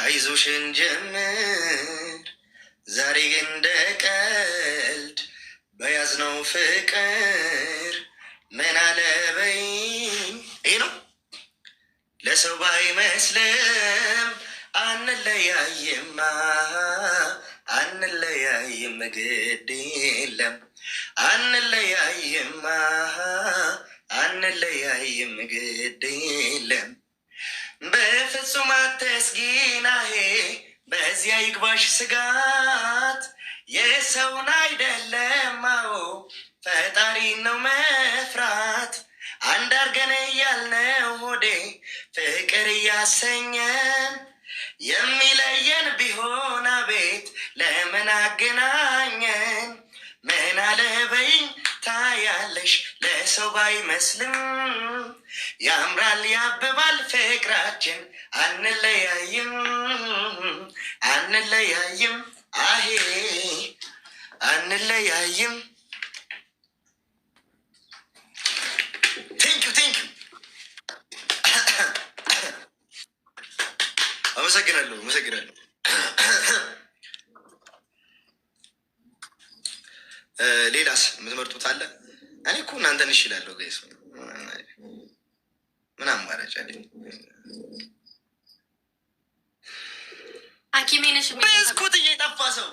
አይዞሽን ጀምር ዛሬ እንደ ቀልድ በያዝነው ፍቅር ምን አለበኝ። ይህ ነው ለሰው ባይመስልም አንለያይማ አንለያይም ግድ የለም አንለያይማ አንለያይም ግድ የለም በፍጹም አትስጊናሄ በዚያ ይግባሽ ስጋት የሰውን አይደለም አዎ ፈጣሪ ነው መፍራት አንድ አርገን እያልነው ሆዴ ፍቅር እያሰኘን የሚለየን ቢሆን አቤት ለምን አገናኘን ምን አለበኝ ታያለሽ ለሰው ባይመስልም ያምራል ያብባል ፍቅራችን አንለያይም አንለያይም አሄ አንለያይም። ቴንኪው አመሰግናለሁ። ሌላስ የምትመርጡት አለ? እኔ እኮ እናንተን ይችላለሁ ጋይስ ምን አማራጭ አለኝ? አኪሜነሽ በስኩት እየጠፋ ሰው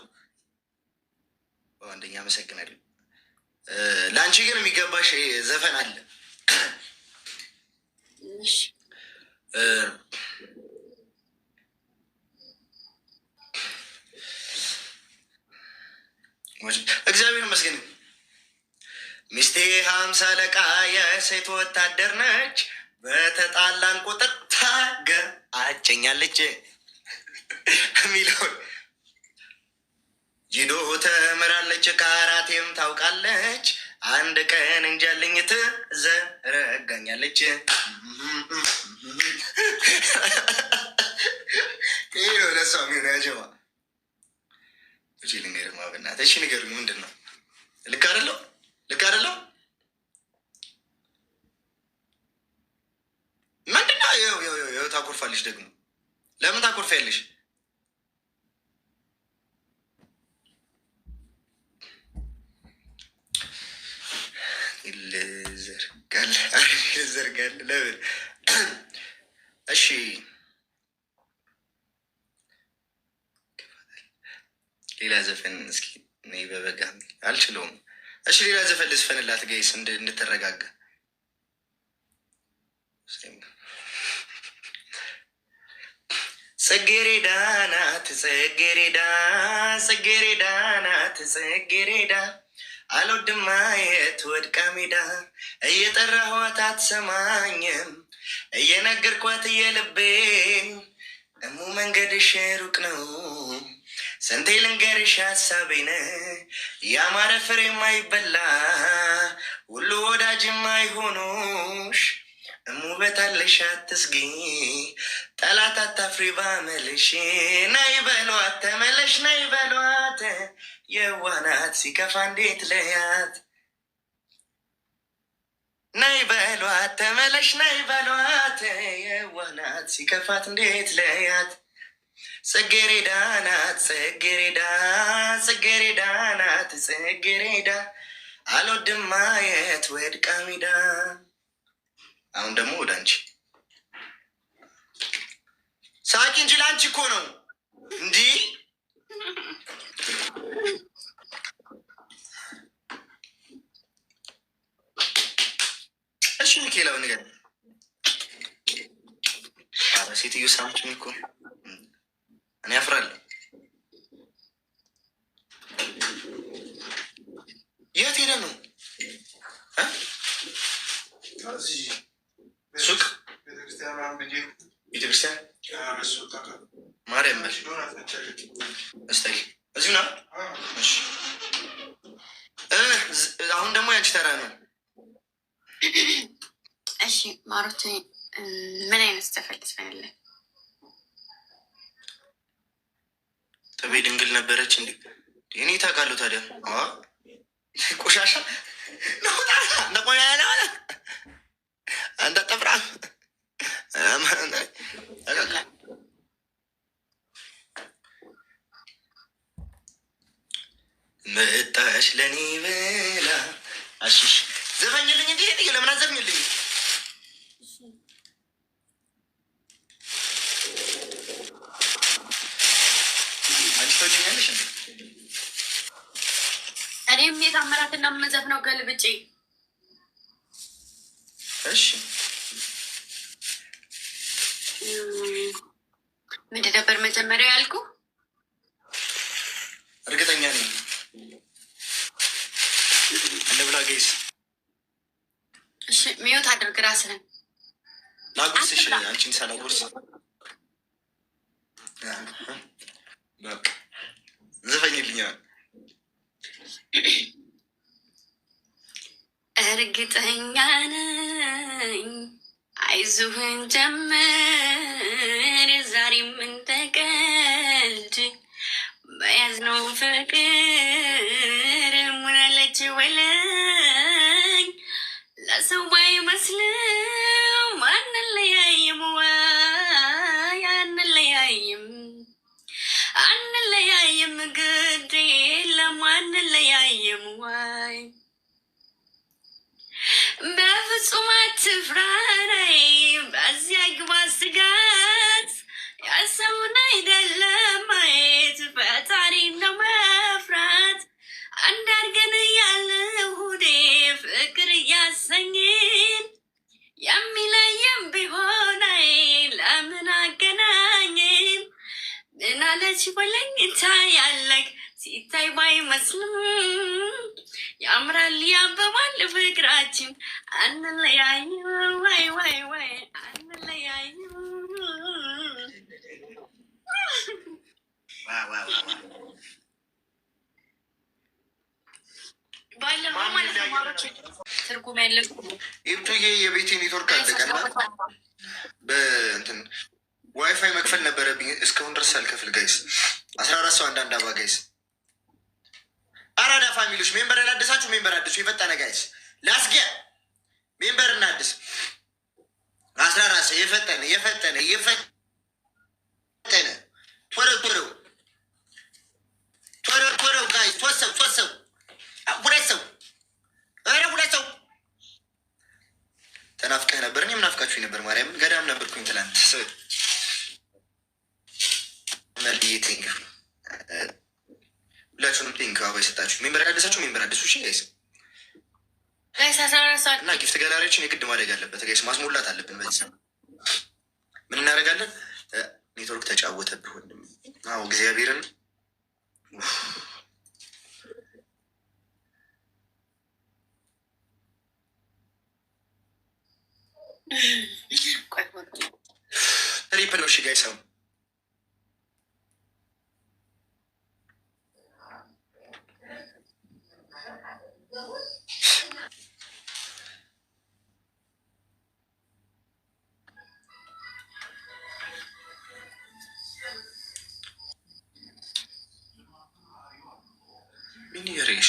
አንደኛ አመሰግናለሁ። ለአንቺ ግን የሚገባሽ ዘፈን አለ። እግዚአብሔር ይመስገን ሚስቴ 50 አለቃ የሴት ወታደር ነች። በተጣላን ቁጥር ታገአጨኛለች የሚለውን ጂዶ ተምራለች ካራቴም ታውቃለች። አንድ ቀን እንጃልኝ ትዘረጋኛለች። ይህ ነው ለሷ ሚሆን ያጀባ እቺ ልንገርማ በእናትህ እሺ ንገሩኝ። ምንድን ነው ልክ አይደለው? ምንድን ነው? ይኸው ታኮርፋለች። ደግሞ ለምን ታኮርፊያለሽ? ልዘርጋል ለምን? እሺ ሌላ ዘፈን እስኪ እኔ በበጋ አልችለውም። እሺ ሌላ ዘፈን ልዝፈንላት ጋይስ እንድትረጋጋ። ጽጌሬዳ ናት ጽጌሬዳ ጽጌሬዳ ናት ጽጌሬዳ አልወድም ማየት ወድቃ ሜዳ እየጠራኋት አትሰማኝም እየነገርኳት የልቤን እሙ መንገድሽ ሩቅ ነው ስንቴ ልንገርሽ ሀሳቤን ያማረ ፍሬ የማይበላ ሁሉ ወዳጅ የማይሆኑሽ እሙ በታለሽ አትስጊ ጠላት አታፍሪ ባመልሽ ነይ በሏት ተመለሽ ነይ በሏት የዋናት ሲከፋ እንዴት ለያት ነይ በሏት ተመለሽ ነይ በሏት የዋናት ሲከፋት እንዴት ለያት ጽጌሬዳ ናት ጽጌሬዳ ጽጌሬዳ ናት ጽጌሬዳ አልወድም ማየት ወድቃ ሜዳ። አሁን ደግሞ ወደ አንቺ ሳቂ እንጂ ለአንቺ እኮ ነው እንዲህ እሺ ሚኬላው ነገር ሴትዮ ሳምችን እኮ እኔ አፍራለሁ። የት ሄደ ነው? ሱቅ ቤተክርስቲያን ማርያም በል እስታይ እዚሁ ና። አሁን ደግሞ ያንቺ ተራ ነው። እሺ ማሮቴ ምን አይነት ዘፈን ልትፈንለን? ጥቤ ድንግል ነበረች እንዴ? እኔ ታውቃለሁ። ታዲያ ቆሻሻ ነቆያ አንተ ጠፍራ መጣሽ ለኔ በላ አሽሽ ዘፈኝልኝ እንዴ ሄድ ለምን አዘፍኝልኝ? አንቺ ተወጂኛለሽ እንዴ? እኔም የታምራትና የምዘፍነው ገልብጬ። እሺ ምንድን ነበር መጀመሪያ ያልኩ? እርግጠኛ ነኝ እንብላ ገይስ። እሺ ሚዩት አድርግ ራስህን። ላጉርስሽ አንቺን ሳላጉርስ ዘፈኝልኛል። እርግጠኛ ነኝ አይዞህን ጀምር ዛሬም እንደ ቀልድ በያዝነው ፍቅር ሙናለች ወለኝ ለሰው ባይመስልም አንለያይም ወይ አንለያይም ግድ የለም አንለያይም ወይ በፍጹም አትፍራራይ በዚያ ግባ ስጋት ያሰውን አይደለም ማየት ፈጣሪ ነው መፍራት አንዳርገን ያለ ሁዴ ፍቅር እያሰኝን የሚለየም ቢሆናይ ለምን አገናኝን ምናለች በለኝ ታያለክ ሲታይ ባይመስልም ያምራል ያበባል ፍቅራችን አንለያዩ ወይ ወይ ወይ አንለያዩ ባለፈው ማለት ተማሪዎች ትርጉም ያለ ኢብቱዬ የቤቴ ኔትወርክ አለቀና በእንትን ዋይፋይ መክፈል ነበረብኝ። እስካሁን ድረስ አልከፍል ጋይስ 14 ሰው አንዳንድ አባ ጋይስ አራዳ ፋሚሊዎች ሜምበር ያላደሳችሁ ሜምበር አድሱ። የፈጠነ ጋይስ ላስጊያ ሜምበር እናድስ። 14 ሰው የፈጠነ ቶሎ ጋይስ ሶስት ሰው ሁለት ሰው ተናፍቀህ ነበር። እኔም ናፍቃችሁኝ ነበር። ማርያምን ገዳም ነበርኩኝ ትላንት። ሁላችሁንም ፒንክ አበባ የሰጣችሁ ሜምበር ያደሳችሁ ሜምበር አድሱ። እሺ ጋይስ እና ጊፍት ገላሪዎችን የግድ ማድረግ አለበት ጋይስ፣ ማስሞላት አለብን። በዚህ ምን እናደርጋለን? ኔትወርክ ተጫወተብህ ወንድም። አዎ እግዚአብሔርን ትሪፕል ነው። እሺ ጋይስ አሁን ምን ያረግሽ?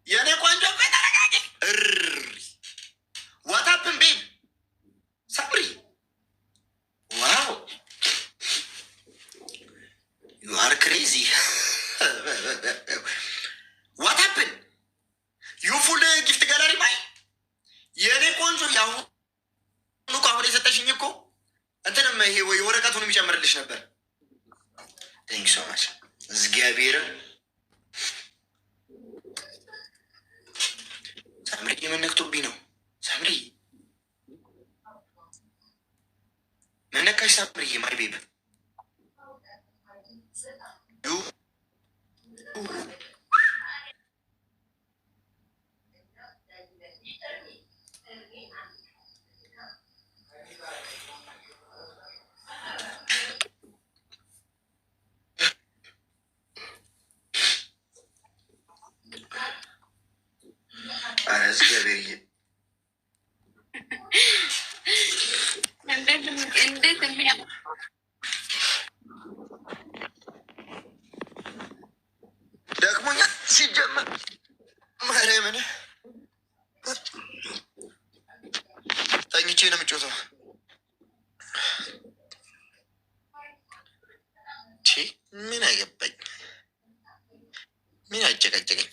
የኔ ቆንጆ ተረጋጊ። ዋታፕን ቤብ ሳምሪ ዋው ዩ አር ክሬዚ ዋታፕን ዩ ፉል ጊፍት ጋላሪ ማይ የእኔ ቆንጆ ያሁ አሁን የሰጠሽኝ እኮ እንትንም ይሄ የወረቀቱን የሚጨምርልሽ ነበር። ቴንክ ሶ ማች እግዚአብሔርን ሳምሪ የመነክቶብኝ ነው። ሳምሪ መነካሽ? ሳምሪ ማይ ቤብ ደክሞኛ ሲጀመር ማርያምን ተኝቼ ነው የምጮተው። ምን አገባኝ? ምን አጨቃጨቀኝ?